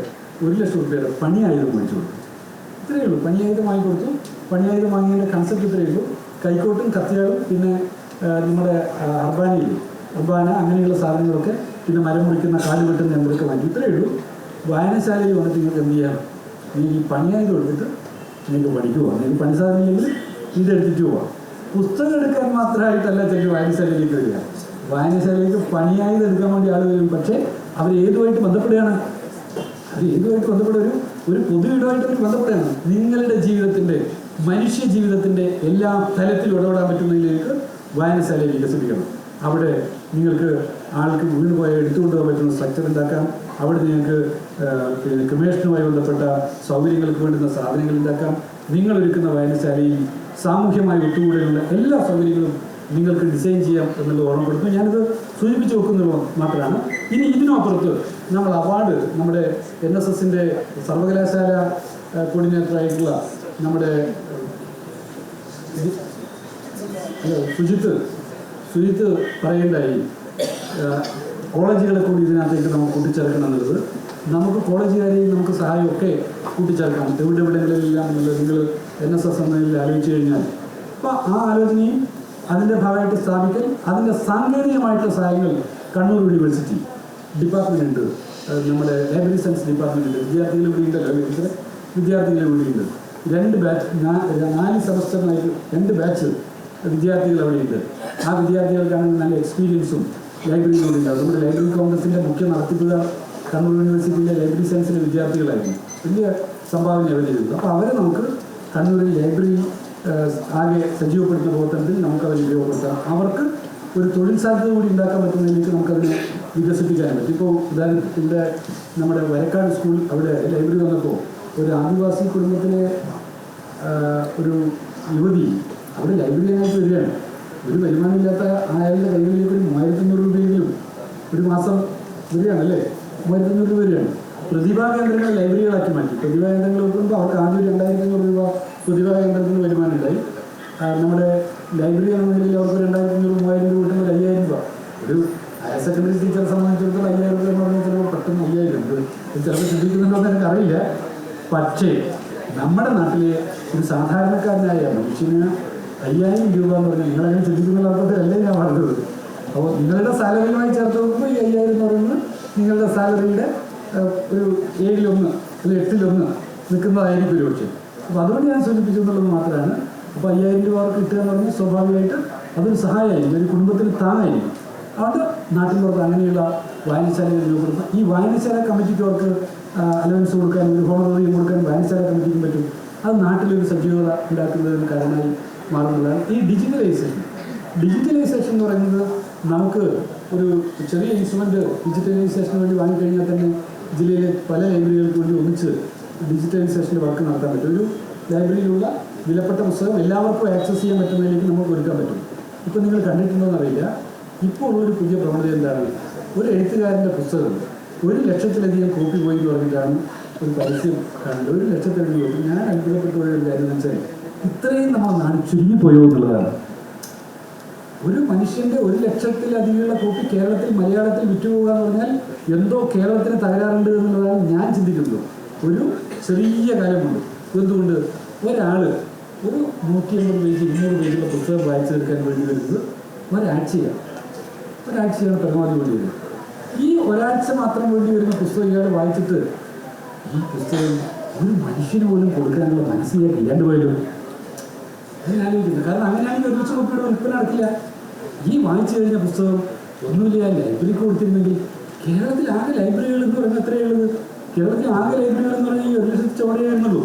1 ലക്ഷം രൂപയുടെ പണിയായുധം വാങ്ങിച്ചു കൊടുത്തു. ഇത്രയേ ഉള്ളൂ. പണിയായുധം വാങ്ങിക്കൊടുത്തു. പണിയായുധം വാങ്ങിയതിൻ്റെ കൺസെപ്റ്റ് ഇത്രയേ ഉള്ളൂ. കൈക്കോട്ടും കത്തിയാളും പിന്നെ നമ്മുടെ അർബാന അങ്ങനെയുള്ള സാധനങ്ങളൊക്കെ, പിന്നെ മരം മുറിക്കുന്ന കാല് വെട്ടുന്ന യന്ത്രമൊക്കെ വാങ്ങി. ഇത്രയേ ഉള്ളൂ. വായനശാലയിൽ വന്നിട്ട് നിങ്ങൾക്ക് എന്ത് ചെയ്യാം? നീ ഈ പണിയായുധം എടുത്തിട്ട് നിങ്ങൾക്ക് പഠിക്കുക, നിങ്ങൾക്ക് പണി സാധനമില്ലെങ്കിൽ ഇതെടുത്തിട്ട് പോവാം. പുസ്തകം എടുക്കാൻ മാത്രമായിട്ടല്ല ചില വായനശാലയിലേക്ക് വരിക. വായനശാലയിലേക്ക് പണിയായുധം എടുക്കാൻ വേണ്ടി ആൾ വരും. പക്ഷേ അവർ ഏതുമായിട്ട് ബന്ധപ്പെടുകയാണ്? അത് ഏതുമായിട്ട് ബന്ധപ്പെടുക? ഒരു പൊതു ഇടമായിട്ട് അവർ ബന്ധപ്പെടുകയാണ്. നിങ്ങളുടെ ജീവിതത്തിൻ്റെ, മനുഷ്യ ജീവിതത്തിൻ്റെ എല്ലാ തലത്തിലും ഇടപെടാൻ പറ്റുന്നതിലേക്ക് വായനശാലയെ വികസിപ്പിക്കണം. അവിടെ നിങ്ങൾക്ക് ആൾക്ക് വീണ് പോയ എടുത്തുകൊണ്ടുപോകാൻ പറ്റുന്ന സ്ട്രക്ചർ ഉണ്ടാക്കാം. അവിടെ നിങ്ങൾക്ക് പിന്നെ ക്രിമേഷനുമായി ബന്ധപ്പെട്ട സൗകര്യങ്ങൾക്ക് വേണ്ടുന്ന സാധനങ്ങൾ ഉണ്ടാക്കാം. നിങ്ങളൊരുക്കുന്ന വായനശാലയിൽ സാമൂഹ്യമായി ഒത്തുകൂടാനുള്ള എല്ലാ സൗകര്യങ്ങളും നിങ്ങൾക്ക് ഡിസൈൻ ചെയ്യാം എന്നുള്ളത് ഓർമ്മപ്പെടുത്തുന്നു. ഞാനിത് സൂചിപ്പിച്ച് വെക്കുന്നത് മാത്രമാണ്. ഇനി ഇതിനപ്പുറത്ത് നമ്മൾ അവാർഡ്, നമ്മുടെ NSSൻ്റെ സർവകലാശാല കോർഡിനേറ്ററായിട്ടുള്ള നമ്മുടെ സുജിത്ത് പറയേണ്ടായി, കോളേജുകളെ കൂടി ഇതിനകത്തേക്ക് നമുക്ക് കൂട്ടിച്ചേർക്കണം എന്നുള്ളത്. നമുക്ക് കോളേജുകാരെയും നമുക്ക് സഹായമൊക്കെ കൂട്ടിച്ചേർക്കാം എവിടെയെങ്കിലെല്ലാം എന്നുള്ളത് നിങ്ങൾ NSS എന്നതിൽ ആലോചിച്ച് കഴിഞ്ഞാൽ, അപ്പോൾ ആ ആലോചനയും അതിൻ്റെ ഭാഗമായിട്ട് സ്ഥാപിക്കൽ, അതിൻ്റെ സാങ്കേതികമായിട്ടുള്ള സഹായങ്ങൾ കണ്ണൂർ യൂണിവേഴ്സിറ്റി ഡിപ്പാർട്ട്മെൻ്റ് ഉണ്ട്, നമ്മുടെ ലൈബ്രറി സയൻസ് ഡിപ്പാർട്ട്മെൻ്റ് ഉണ്ട്, വിദ്യാർത്ഥികൾ ഇവിടെയുണ്ട്, വിദ്യാർത്ഥികൾ ഇവിടെയുണ്ട്. 2 ബാച്ച് 4 സെമസ്റ്ററിനായിട്ട് 2 ബാച്ച് വിദ്യാർത്ഥികൾ അവിടെയുണ്ട്. ആ വിദ്യാർത്ഥികൾക്കാണെങ്കിൽ നല്ല എക്സ്പീരിയൻസും ലൈബ്രറിയിലൂടെ ഉണ്ടാകും. നമ്മുടെ ലൈബ്രറി കോൺഗ്രസിൻ്റെ മുഖ്യ നടത്തിപ്പുകാർ കണ്ണൂർ യൂണിവേഴ്സിറ്റിയിലെ ലൈബ്രറി സയൻസിലെ വിദ്യാർത്ഥികളായിരുന്നു. വലിയ സംഭാവന അവർ ചെയ്തത്. അപ്പോൾ അവരെ നമുക്ക് കണ്ണൂരിൽ ലൈബ്രറി ആകെ സജീവപ്പെടുത്തുന്ന പ്രവർത്തനത്തിൽ നമുക്കത് ഉപയോഗപ്പെടുത്താം. അവർക്ക് ഒരു തൊഴിൽ സാധ്യത കൂടി ഉണ്ടാക്കാൻ പറ്റുന്നതിലേക്ക് നമുക്കതിനെ വികസിപ്പിക്കാൻ പറ്റും. ഇപ്പോൾ ഉദാഹരണത്തിൻ്റെ നമ്മുടെ വരക്കാട് സ്കൂൾ, അവിടെ ലൈബ്രറി വന്നപ്പോൾ ഒരു ആദിവാസി കുടുംബത്തിലെ ഒരു യുവതി അവിടെ ലൈബ്രറിയായിട്ട് വരികയാണ്. ഒരു വരുമാനമില്ലാത്ത അയാളുടെ കൈകളിലേക്ക് ഒരു 3500 രൂപയെങ്കിലും ഒരു മാസം വരികയാണല്ലേ, 3500 രൂപ വരികയാണ്. പ്രതിഭാ കേന്ദ്രങ്ങൾ ലൈബ്രറികളാക്കി മാറ്റി. പ്രതിഭാ കേന്ദ്രങ്ങൾ വെക്കുമ്പോൾ അവർക്ക് ആദ്യം 2500 രൂപ പ്രതിഭാ കേന്ദ്രത്തിന് വരുമാനം ഉണ്ടായി. നമ്മുടെ ലൈബ്രറി എന്ന നിലയിൽ അവർക്ക് 2500 3000 രൂപ കിട്ടുമ്പോൾ 5000 രൂപ. ഒരു ഹയർ സെക്കൻഡറി ടീച്ചറെ സംബന്ധിച്ചിടത്തോളം 5000 രൂപ എന്ന് പറഞ്ഞാൽ ചിലപ്പോൾ പെട്ടെന്ന് 5000 രൂപ ചിലപ്പോൾ ചിന്തിക്കുന്നുണ്ടോ എന്ന് എനിക്കറിയില്ല. പക്ഷേ നമ്മുടെ നാട്ടിലെ ഒരു സാധാരണക്കാരനായ മനുഷ്യന് 5000 രൂപ എന്ന് പറഞ്ഞാൽ നിങ്ങളങ്ങനെ ചിന്തിക്കുന്ന ആൾക്കാരല്ലേ ഞാൻ പറഞ്ഞത്. അപ്പോൾ നിങ്ങളുടെ സാലറിയുമായി ചേർത്ത് നോക്കുമ്പോൾ ഈ 5000 എന്ന് പറയുന്നത് നിങ്ങളുടെ സാലറിയുടെ ഒരു 7-1 അല്ലെങ്കിൽ 8-1 നിൽക്കുന്നതായിരിക്കും ഒരു പക്ഷേ. അപ്പോൾ അതുകൊണ്ട് ഞാൻ സൂചിപ്പിച്ചു എന്നുള്ളത് മാത്രമാണ്. അപ്പോൾ 5000 രൂപ അവർക്ക് കിട്ടുക എന്ന് പറഞ്ഞാൽ സ്വാഭാവികമായിട്ട് അതൊരു സഹായമായിരിക്കും, ഒരു കുടുംബത്തിന് താങ്ങായിരിക്കും. അതുകൊണ്ട് നാട്ടിൻ പുറത്ത് അങ്ങനെയുള്ള വായനശാലകൾ രൂപപ്പെടുത്തുക. ഈ വായനശാല കമ്മിറ്റിക്ക് അവർക്ക് അലവൻസ് കൊടുക്കാനും ഒരു ഹോണററിയും കൊടുക്കാനും വായനശാല കമ്മിറ്റിക്കും പറ്റും. അത് നാട്ടിലൊരു സജീവത ഉണ്ടാക്കുന്നതിന് കാരണമായി മാറുന്നതാണ് ഈ ഡിജിറ്റലൈസേഷൻ എന്ന് പറയുന്നത്. നമുക്ക് ഒരു ചെറിയ ഇൻസ്ട്രുമെൻ്റ് ഡിജിറ്റലൈസേഷന് വേണ്ടി വാങ്ങിക്കഴിഞ്ഞാൽ തന്നെ ജില്ലയിലെ പല ലൈബ്രറികൾക്ക് വേണ്ടി ഒന്നിച്ച് ഡിജിറ്റലൈസേഷൻ്റെ വർക്ക് നടത്താൻ പറ്റും. ഒരു ലൈബ്രറിയിലുള്ള വിലപ്പെട്ട പുസ്തകം എല്ലാവർക്കും ആക്സസ് ചെയ്യാൻ പറ്റുന്നതിലേക്ക് നമുക്ക് ഒരുക്കാൻ പറ്റും. ഇപ്പോൾ നിങ്ങൾ കണ്ടിട്ടുണ്ടോയെന്ന് അറിയില്ല, ഇപ്പോൾ ഉള്ളൊരു പുതിയ പ്രവണത എന്താണ്, ഒരു എഴുത്തുകാരൻ്റെ പുസ്തകം 1,00,000-ലധികം കോപ്പി പോയി എന്ന് പറഞ്ഞിട്ടാണ് ഒരു പരസ്യം കാണുന്നത്. 1,00,000 കോപ്പി. ഞാൻ അത്ഭുതപ്പെട്ട ഒരു കാര്യം എന്ന് വെച്ചാൽ ഇത്രയും നമ്മൾ നാട് ചുരുങ്ങിപ്പോയോ എന്നുള്ളതാണ്. ഒരു മനുഷ്യൻ്റെ 1,00,000-ലധികമുള്ള കോപ്പി കേരളത്തിൽ മലയാളത്തിൽ വിറ്റുപോകുക എന്ന് പറഞ്ഞാൽ എന്തോ കേരളത്തിന് തകരാറുണ്ട് എന്നുള്ളതാണ് ഞാൻ ചിന്തിക്കുന്നത്. ഒരു ചെറിയ കാലമുണ്ട്. എന്തുകൊണ്ട് ഒരാൾ ഒരു 150 പേജ് 200 പേജുള്ള പുസ്തകം വായിച്ചു തീർക്കാൻ വേണ്ടി വരുന്നത് ഒരാഴ്ചയാണ് പരമാവധി വേണ്ടി വരുന്നത്. ഈ ഒരാഴ്ച മാത്രം വേണ്ടി വരുന്ന പുസ്തകം ഇയാൾ വായിച്ചിട്ട് ഈ പുസ്തകം ഒരു മനുഷ്യന് പോലും കൊടുക്കാനുള്ള മനസ്സിലേക്ക് ഇല്ലാണ്ട് പോയല്ലോ ഞാൻ ആലോചിക്കുന്നത്. കാരണം അങ്ങനെയാണെങ്കിൽ ഒരുമിച്ച് കോപ്പിയുടെ വിൽപ്പന നടക്കില്ല. ഈ വായിച്ചു കഴിഞ്ഞ പുസ്തകം ഒന്നുമില്ല ലൈബ്രറിക്ക് കൊടുത്തിരുന്നെങ്കിൽ കേരളത്തിൽ ആകെ ലൈബ്രറികൾ എന്ന് പറയുന്നത് എത്രയേ ഉള്ളത്? കേരളത്തിൽ ആകെ ലൈബ്രറികൾ എന്ന് പറഞ്ഞാൽ 1,00,000 ചോടെ വരുന്നുള്ളൂ.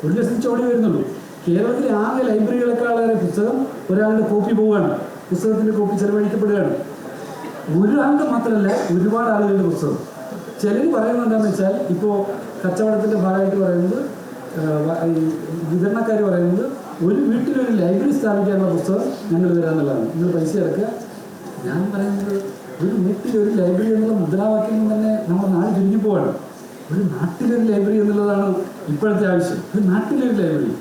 1,00,000 ചോടെ വരുന്നുള്ളൂ. കേരളത്തിലെ ആകെ ലൈബ്രറികളെക്കാളേറെ പുസ്തകം ഒരാളുടെ കോപ്പി പോവുകയാണ്, പുസ്തകത്തിൻ്റെ കോപ്പി ചെലവഴിക്കപ്പെടുകയാണ്. ഒരാളുടെ മാത്രമല്ല, ഒരുപാട് ആളുകളുടെ പുസ്തകം. ചിലർ പറയുന്നത് എന്താണെന്ന് വെച്ചാൽ, ഇപ്പോൾ കച്ചവടത്തിൻ്റെ ഭാഗമായിട്ട് പറയുന്നത്, വിതരണക്കാർ പറയുന്നത് ഒരു വീട്ടിലൊരു ലൈബ്രറി സ്ഥാപിക്കാനുള്ള പുസ്തകം ഞങ്ങൾ തരാമെന്നുള്ളതാണ്. നിങ്ങൾ പൈസ അടക്കുക. ഞാൻ പറയുന്നത് ഒരു വീട്ടിലൊരു ലൈബ്രറി എന്നുള്ള മുദ്രാവാക്യം തന്നെ നമ്മുടെ നാട് ചുരുങ്ങിപ്പോവാണ്. ഒരു നാട്ടിലൊരു ലൈബ്രറി എന്നുള്ളതാണ് ഇപ്പോഴത്തെ ആവശ്യം. ഒരു നാട്ടിലൊരു ലൈബ്രറി,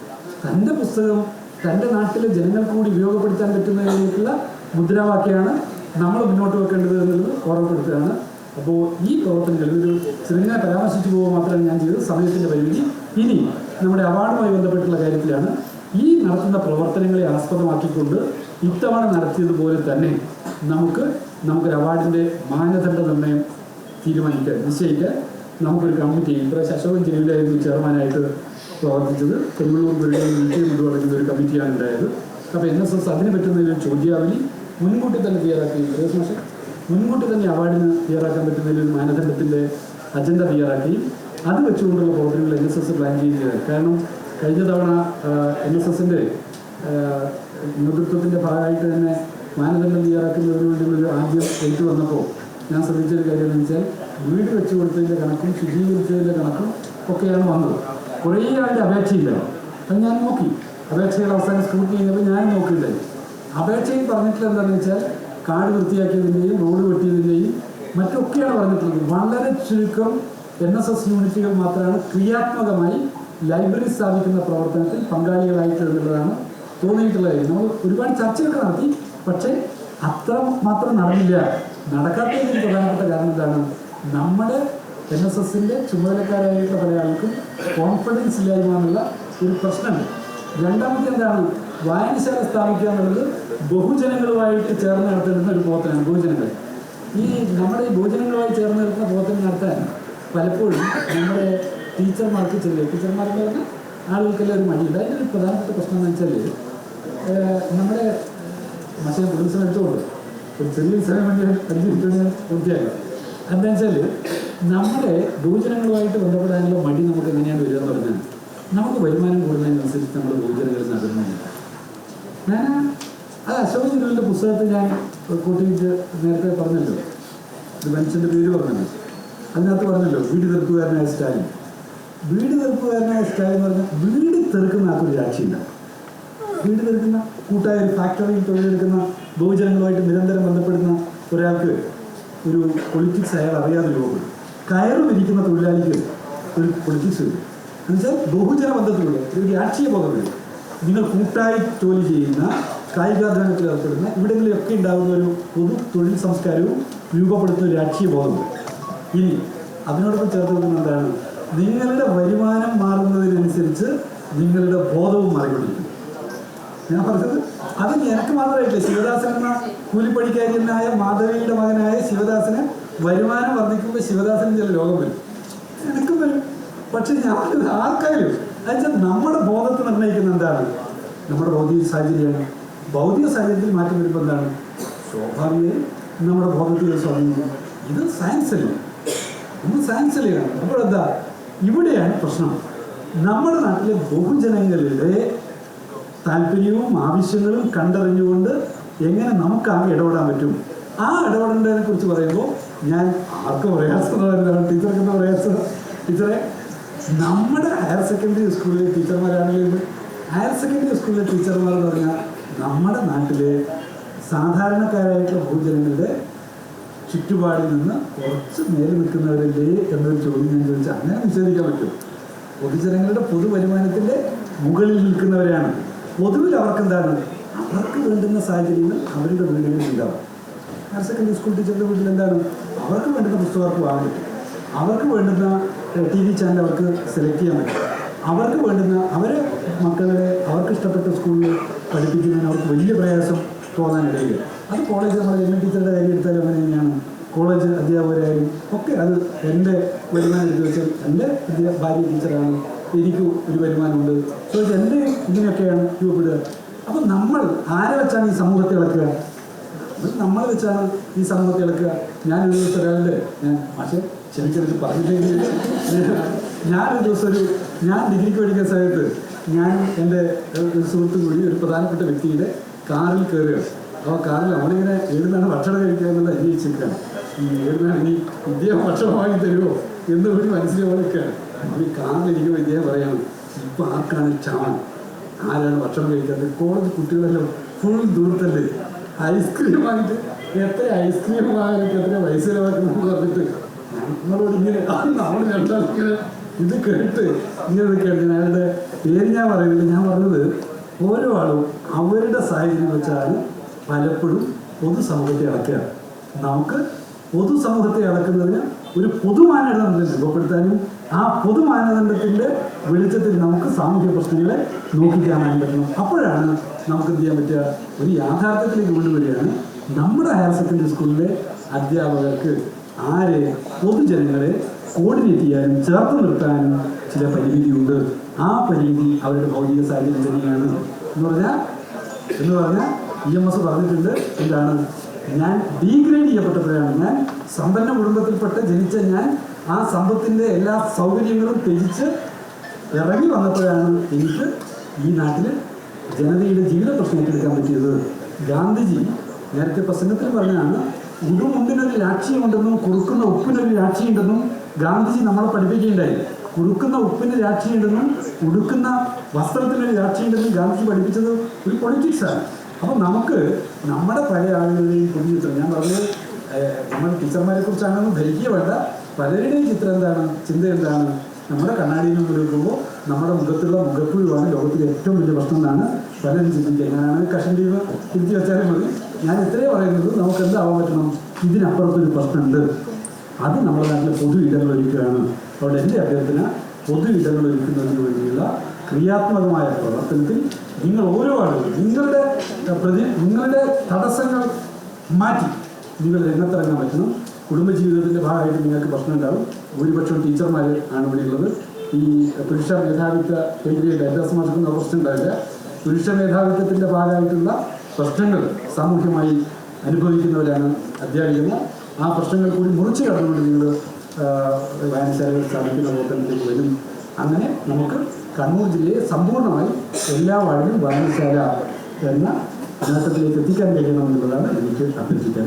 തൻ്റെ പുസ്തകം തൻ്റെ നാട്ടിലെ ജനങ്ങൾക്ക് കൂടി ഉപയോഗപ്പെടുത്താൻ പറ്റുന്നതിലേക്കുള്ള മുദ്രാവാക്യമാണ് നമ്മൾ മുന്നോട്ട് വെക്കേണ്ടത് എന്നുള്ളത് ഓർമ്മപ്പെടുത്തുകയാണ്. അപ്പോൾ ഈ പ്രവർത്തനങ്ങൾ ഒരു ചെറുങ്ങനെ പരാമർശിച്ചു പോകുക മാത്രമാണ് ഞാൻ ചെയ്തത്. സമയത്തിൻ്റെ പരിമിതി. ഇനി നമ്മുടെ അവാർഡുമായി ബന്ധപ്പെട്ടുള്ള കാര്യത്തിലാണ്. ഈ നടത്തുന്ന പ്രവർത്തനങ്ങളെ ആസ്പദമാക്കിക്കൊണ്ട് ഇത്തവണ നടത്തിയതുപോലെ തന്നെ നമുക്കൊരു അവാർഡിൻ്റെ മാനദണ്ഡ നിർണ്ണയം നിശ്ചയിക്കാൻ നമുക്കൊരു കമ്മിറ്റി, ഇപ്രാവശ്യം അശോകൻ ചെരുവിലായിരുന്നു ചെയർമാനായിട്ട് പ്രവർത്തിച്ചത്. പെരുമ്പള്ളൂർ ഗുരുടെയും വീട്ടിൽ കൊണ്ടുപോകുന്ന ഒരു കമ്മിറ്റിയാണ് ഉണ്ടായത്. അപ്പോൾ NSS അതിന് പറ്റുന്നതിൽ ചോദ്യാവലി മുൻകൂട്ടി തന്നെ തയ്യാറാക്കി, മുൻകൂട്ടി തന്നെ അവാർഡിന് തയ്യാറാക്കാൻ പറ്റുന്നതിൽ ഒരു മാനദണ്ഡത്തിൻ്റെ അജണ്ട തയ്യാറാക്കി അത് വെച്ചുകൊണ്ടുള്ള പ്രവർത്തനങ്ങൾ NSS പ്ലാൻ ചെയ്യുകയാണ്. കാരണം കഴിഞ്ഞ തവണ NSSൻ്റെ നേതൃത്വത്തിൻ്റെ ഭാഗമായിട്ട് തന്നെ മാനദണ്ഡം തയ്യാറാക്കുന്നതിന് വേണ്ടിയുള്ളൊരു ആദ്യം എഴുത്ത് വന്നപ്പോൾ ഞാൻ ശ്രദ്ധിച്ചൊരു കാര്യം എന്ന് വെച്ചാൽ, വീട് വെച്ച് കൊടുത്തതിൻ്റെ കണക്കും ശുചീകരിച്ചതിൻ്റെ കണക്കും ഒക്കെയാണ് വന്നത്. കുറേ ആളുടെ അപേക്ഷയില്ലായിരുന്നു. അത് ഞാൻ നോക്കി. അപേക്ഷകൾ അവസാനം സ്ക്രൂട്ടിനി ചെയ്യുമ്പോൾ ഞാൻ നോക്കിയില്ലായിരുന്നു. അപേക്ഷയിൽ പറഞ്ഞിട്ടുള്ള എന്താണെന്ന് വെച്ചാൽ, കാട് വൃത്തിയാക്കിയതിൻ്റെയും റോഡ് വെട്ടിയതിൻ്റെയും മറ്റൊക്കെയാണ് പറഞ്ഞിട്ടുള്ളത്. വളരെ ചുരുക്കം NSS യൂണിറ്റുകൾ മാത്രമാണ് ക്രിയാത്മകമായി ലൈബ്രറി സ്ഥാപിക്കുന്ന പ്രവർത്തനത്തിൽ പങ്കാളികളായിട്ട് എന്നുള്ളതാണ് തോന്നിയിട്ടുള്ള കാര്യം. നമ്മൾ ഒരുപാട് ചർച്ചയൊക്കെ നടത്തി, പക്ഷേ അത്ര മാത്രം നടന്നില്ല. നടക്കാത്തതിന് പ്രധാനപ്പെട്ട കാരണം എന്താണ്? നമ്മുടെ NSSൻ്റെ ചുമതലക്കാരായിട്ടുള്ള പല ആൾക്കും കോൺഫിഡൻസ് ഇല്ലായ്മ എന്നുള്ള ഒരു പ്രശ്നമുണ്ട്. രണ്ടാമത്തെ എന്താണ്? വായനശാല സ്ഥാപിക്കുക എന്നുള്ളത് ബഹുജനങ്ങളുമായിട്ട് ചേർന്ന് നടത്തുന്ന ഒരു പ്രവർത്തനമാണ്. നമ്മുടെ ഈ ബഹുജനങ്ങളുമായി ചേർന്ന് നടത്തുന്ന പ്രവർത്തനം നടത്താൻ പലപ്പോഴും നമ്മുടെ ടീച്ചർമാർക്ക് പറഞ്ഞാൽ ആളുകൾക്കെല്ലാം ഒരു മടിയുണ്ട്. അതിനൊരു പ്രധാനപ്പെട്ട പ്രശ്നം എന്ന് വെച്ചാൽ, നമ്മുടെ മറ്റേ പൊതുസഭ എടുത്തുകൊണ്ട് ഒരു ചെറിയ സമയം വേണ്ടി 5 മിനിറ്റ് പൂർത്തിയാക്കാം. എന്താണെന്ന് വെച്ചാൽ, നമ്മുടെ ബഹുജനങ്ങളുമായിട്ട് ബന്ധപ്പെടാനുള്ള മടി നമുക്ക് എങ്ങനെയാണ് വരിക എന്ന് പറഞ്ഞാൽ, നമുക്ക് വരുമാനം കൂടുന്നതിനനുസരിച്ച് നമ്മൾ ബഹുജനങ്ങളിൽ നടക്കുന്നില്ല. അത് അശോകൻ ചെരുവിൻ്റെ പുസ്തകത്തിൽ ഞാൻ കൂട്ടിയിട്ട് നേരത്തെ പറഞ്ഞല്ലോ, ഒരു മനുഷ്യൻ്റെ പേര് പറഞ്ഞല്ലോ. അതിനകത്ത് പറഞ്ഞല്ലോ വീട് തെറുക്കുകാരനായ സ്റ്റാലിൻ. വീട് തെറുക്കുകാരനായ സ്റ്റാലിൻ എന്ന് പറഞ്ഞാൽ വീട് തെറുക്കുന്ന ആൾക്കൊരു രാഷ്ട്രീയമില്ല. വീട് തെറുക്കുന്ന കൂട്ടായ ഒരു ഫാക്ടറിയിൽ തൊഴിലെടുക്കുന്ന ബഹുജനങ്ങളുമായിട്ട് നിരന്തരം ബന്ധപ്പെടുന്ന ഒരാൾക്ക് ഒരു പൊളിറ്റിക്സ് അയാൾ അറിയാതെ രൂപപ്പെടും. കയറ് വിരിക്കുന്ന തൊഴിലാളിക്ക് ഒരു പൊളിറ്റിക്സ് വരും. എന്നുവെച്ചാൽ ബഹുജന ബന്ധത്തിലുള്ള ഒരു രാഷ്ട്രീയ ബോധം വരും. നിങ്ങൾ കൂട്ടായി ജോലി ചെയ്യുന്ന, കായികാധ്വാനത്തിൽ ഏർപ്പെടുന്ന ഇവിടങ്ങളിലൊക്കെ ഉണ്ടാകുന്ന ഒരു പൊതു തൊഴിൽ സംസ്കാരവും രൂപപ്പെടുത്തുന്ന ഒരു രാഷ്ട്രീയ ബോധമുണ്ട്. ഇനി അതിനോടൊപ്പം ചേർത്ത് വെക്കുന്ന എന്താണ്? നിങ്ങളുടെ വരുമാനം മാറുന്നതിനനുസരിച്ച് നിങ്ങളുടെ ബോധവും മാറിക്കൊണ്ടിരിക്കും. ഞാൻ പറഞ്ഞത് അത് എനിക്ക് മാത്രമായിട്ടില്ല. ശിവദാസൻ എന്ന കൂലിപ്പണിക്കാരിയനായ മാധവിയുടെ മകനായ ശിവദാസന് വരുമാനം വർദ്ധിക്കുമ്പോൾ ശിവദാസന് ചില രോഗം വരും, എനിക്കും വരും. പക്ഷെ ഞാൻ ആർക്കാരും എന്നുവെച്ചാൽ നമ്മുടെ ബോധത്തെ നിർണ്ണയിക്കുന്ന എന്താണ്? നമ്മുടെ ഭൗതിക സാഹചര്യമാണ്. ഭൗതിക സാഹചര്യത്തിൽ മാറ്റം വരുമ്പോൾ എന്താണ്? സ്വാഭാവികമായി നമ്മുടെ ബോധത്തിൽ സ്വാധീനിക്കും. ഇത് സയൻസല്ലേ, നമ്മൾ സയൻസിലെയാണ്. അപ്പോഴെന്താ ഇവിടെയാണ് പ്രശ്നം. നമ്മുടെ നാട്ടിലെ ബഹുജനങ്ങളുടെ താല്പര്യവും ആവശ്യങ്ങളും കണ്ടറിഞ്ഞുകൊണ്ട് എങ്ങനെ നമുക്കാകെ ഇടപെടാൻ പറ്റും? ആ ഇടപെടേണ്ടതിനെ കുറിച്ച് പറയുമ്പോൾ ഞാൻ ആർക്കും പ്രയാസമാണ്, ടീച്ചർക്ക് എന്താ പ്രയാസം? ടീച്ചറെ, നമ്മുടെ ഹയർ സെക്കൻഡറി സ്കൂളിലെ ടീച്ചർമാരാണെങ്കിലും ഹയർ സെക്കൻഡറി സ്കൂളിലെ ടീച്ചർമാർ എന്ന് പറഞ്ഞാൽ നമ്മുടെ നാട്ടിലെ സാധാരണക്കാരായിട്ടുള്ള ബഹുജനങ്ങളുടെ ചുറ്റുപാടിൽ നിന്ന് കുറച്ച് മേലെ നിൽക്കുന്നവരല്ലേ എന്നൊരു ചോദ്യം ഞാൻ ചോദിച്ചാൽ അങ്ങനെ നിഷേധിക്കാൻ പറ്റും. പൊതുജനങ്ങളുടെ പൊതുവരുമാനത്തിൻ്റെ മുകളിൽ നിൽക്കുന്നവരാണ്. പൊതുവിൽ അവർക്കെന്താണ്? അവർക്ക് വേണ്ടുന്ന സാഹചര്യങ്ങൾ അവരുടെ വീടുകളിൽ ഉണ്ടാവും. ഹയർ സെക്കൻഡറി സ്കൂൾ ടീച്ചറുടെ വീട്ടിൽ എന്താണ്? അവർക്ക് വേണ്ടുന്ന പുസ്തകർക്ക് വാങ്ങാൻ പറ്റും, അവർക്ക് വേണ്ടുന്ന TV ചാനൽ അവർക്ക് സെലക്ട് ചെയ്യാൻ പറ്റും, അവർക്ക് വേണ്ടുന്ന അവരെ മക്കളെ അവർക്ക് ഇഷ്ടപ്പെട്ട സ്കൂളിൽ പഠിപ്പിക്കുന്നതിന് അവർക്ക് വലിയ പ്രയാസം തോന്നാനിടയില്ല. അത് കോളേജ് നമ്മൾ ടീച്ചറുടെ കാര്യം എടുത്താലും അങ്ങനെ തന്നെയാണ്. കോളേജ് അധ്യാപകരായാലും ഒക്കെ അത് എൻ്റെ വരുമാനം എടുത്ത് വെച്ചാൽ എൻ്റെ ഭാര്യ ടീച്ചറാണ്, എനിക്ക് ഒരു വരുമാനമുണ്ട്, സോ എൻ്റെ ഇതിനൊക്കെയാണ് രൂപപ്പെടുക. അപ്പം നമ്മൾ ആരെ വെച്ചാണ് ഈ സമൂഹത്തെ ഇളക്കുക? നമ്മളെ വെച്ചാണ് ഈ സമൂഹത്തെ ഇളക്കുക. ഞാനൊരു ദിവസം ഒരാളുടെ പക്ഷേ ശരിക്കും പറഞ്ഞില്ലെങ്കിൽ ഞാനൊരു ദിവസം ഞാൻ ഡിഗ്രിക്ക് പഠിക്കുന്ന സമയത്ത് ഞാൻ എൻ്റെ ഒരു സുഹൃത്തു കൂടി ഒരു പ്രധാനപ്പെട്ട വ്യക്തിയുടെ കാറിൽ കയറുകയാണ്. അപ്പോൾ കാറിൽ അവളിങ്ങനെ എവിടുന്നാണ് ഭക്ഷണം കഴിക്കുക എന്നുള്ള അന്വേഷിച്ചിരിക്കുകയാണ്. എവിടുന്നാണ് ഇനി ഇദ്ദേഹം ഭക്ഷണം വാങ്ങി തരുമോ എന്ന് കൂടി മനസ്സിലാവുകയാണ്. അപ്പോൾ ഈ കാറിലിരിക്കുമ്പോൾ ഇദ്ദേഹം പറയാണ്, ഇപ്പം ആർക്കാണ് ക്ഷമ, ആരാണ് ഭക്ഷണം കഴിക്കാത്തത്? കോളേജ് കുട്ടികളെല്ലാം ഫുൾ ദൂരത്തല്ലേ, ഐസ്ക്രീം വാങ്ങിയിട്ട് എത്ര ഐസ്ക്രീം വാങ്ങാനൊക്കെ എത്ര പൈസ ചിലവാക്കുന്നു പറഞ്ഞിട്ട് നമ്മളോട് ഇങ്ങനെ നമ്മൾ രണ്ടാളിങ്ങനെ ഇത് കേട്ട് ഇങ്ങനെ കേട്ട് അയാളുടെ പേര് ഞാൻ പറയുന്നില്ല. ഞാൻ പറഞ്ഞത് ഓരോ ആളും അവരുടെ സാഹചര്യം വെച്ചാണ് പലപ്പോഴും പൊതുസമൂഹത്തെ അളക്കുക. നമുക്ക് പൊതുസമൂഹത്തെ അളക്കുന്നതിന് ഒരു പൊതുമാനദണ്ഡം രൂപപ്പെടുത്താനും ആ പൊതുമാനദണ്ഡത്തിൻ്റെ വെളിച്ചത്തിൽ നമുക്ക് സാമൂഹ്യ പ്രശ്നങ്ങളെ നോക്കിക്കാണാൻ പറ്റണം. അപ്പോഴാണ് നമുക്ക് എന്ത് ചെയ്യാൻ പറ്റുക? ഒരു യാഥാർത്ഥ്യത്തിലേക്ക് കൊണ്ടുവരികയാണ്. നമ്മുടെ ഹയർ സെക്കൻഡറി സ്കൂളിലെ അധ്യാപകർക്ക് പൊതുജനങ്ങളെ കോർഡിനേറ്റ് ചെയ്യാനും ചേർത്ത് നിർത്താനും ചില പരിമിതിയുണ്ട്. ആ പരിമിതി അവരുടെ ഭൗതിക സാഹചര്യം തന്നെയാണ് എന്ന് പറഞ്ഞാൽ EMS പറഞ്ഞിട്ടുണ്ട്. എന്താണ്? ഞാൻ ഡീഗ്രേഡ് ചെയ്യപ്പെട്ടപ്പോഴാണ്, ഞാൻ സമ്പന്ന കുടുംബത്തിൽപ്പെട്ട് ജനിച്ച ഞാൻ ആ സമ്പത്തിൻ്റെ എല്ലാ സൗകര്യങ്ങളും ത്യജിച്ച് ഇറങ്ങി വന്നപ്പോഴാണ് എനിക്ക് ഈ നാട്ടിൽ ജനതയുടെ ജീവിത പ്രശ്നം ഏറ്റെടുക്കാൻ പറ്റിയത്. ഗാന്ധിജി നേരത്തെ പ്രസംഗത്തിൽ പറഞ്ഞാണ്, ഉടുമുണ്ടിനൊരു രാഷ്ട്രീയമുണ്ടെന്നും കുറുക്കുന്ന ഉപ്പിനൊരു രാഷ്ട്രീയമുണ്ടെന്നും ഗാന്ധിജി നമ്മളെ പഠിപ്പിക്കുകയുണ്ടായി. കുറുക്കുന്ന ഉപ്പിന് രാഷ്ട്രീയമുണ്ടെന്നും ഉടുക്കുന്ന വസ്ത്രത്തിനൊരു രാഷ്ട്രീയമുണ്ടെന്നും ഗാന്ധിജി പഠിപ്പിച്ചത് ഒരു പൊളിറ്റിക്സാണ്. അപ്പോൾ നമുക്ക് നമ്മുടെ പഴയ ആളുകളുടെയും പുതിയ ചിത്രം, ഞാൻ പറഞ്ഞത് നമ്മൾ ടീച്ചർമാരെ കുറിച്ചാണെന്ന് ധരിക്കുക വേണ്ട, പലരുടെയും ചിത്രം എന്താണ്, ചിന്ത എന്താണ്? നമ്മുടെ കണ്ണാടിയിൽ നിന്ന് എടുക്കുമ്പോൾ നമ്മുടെ മുഖത്തുള്ള മുഖപ്പുഴുവാണ് ലോകത്തിലെ ഏറ്റവും വലിയ പ്രശ്നം എന്നാണ് പലരും ചിന്തിക്കുക. ഞാനാണ് കഷൻ ടീം തിരിച്ചു വെച്ചാലും മതി. ഞാൻ ഇത്രയേ പറയുന്നത്, നമുക്ക് എന്താവാൻ പറ്റണം? ഇതിനപ്പുറത്തൊരു പ്രശ്നമുണ്ട്. അത് നമ്മുടെ നാട്ടിലെ പൊതു ഇടങ്ങൾ ഒരുക്കുകയാണ്. അതുകൊണ്ട് എൻ്റെ അഭ്യർത്ഥന, പൊതു ഇടങ്ങൾ ഒരുക്കുന്നതിന് വേണ്ടിയുള്ള ക്രിയാത്മകമായ പ്രവർത്തനത്തിൽ നിങ്ങൾ ഓരോ ആളുകളും നിങ്ങളുടെ തടസ്സങ്ങൾ മാറ്റി നിങ്ങൾ രംഗത്തിറങ്ങാൻ പറ്റണം. കുടുംബജീവിതത്തിൻ്റെ ഭാഗമായിട്ട് നിങ്ങൾക്ക് പ്രശ്നം ഉണ്ടാവും. ഭൂരിപക്ഷം ടീച്ചർമാർ ആണ് ഇവിടെ ഉള്ളത്. ഈ പുരുഷ മേധാവിത്വ കേന്ദ്രീയ വിദ്യാഭ്യാസമാക്കുന്ന പ്രശ്നം ഉണ്ടാവില്ല. പുരുഷ മേധാവിത്വത്തിൻ്റെ ഭാഗമായിട്ടുള്ള പ്രശ്നങ്ങൾ സാമൂഹ്യമായി അനുഭവിക്കുന്നവരാണ് അധ്യാപികർ. ആ പ്രശ്നങ്ങൾ കൂടി മുറിച്ച് കടന്നുകൊണ്ട് നിങ്ങൾ വായനശാലകൾ സ്ഥാപിക്കുന്ന പ്രവർത്തനത്തിലേക്ക് വരും. അങ്ങനെ നമുക്ക് കണ്ണൂർ ജില്ലയെ സമ്പൂർണ്ണമായി എല്ലാ വാർഡിലും വായനശാല എന്ന നേട്ടത്തിലേക്ക് എത്തിക്കാൻ കഴിയണമെന്നുള്ളതാണ് എനിക്ക് അഭ്യർത്ഥിക്കാൻ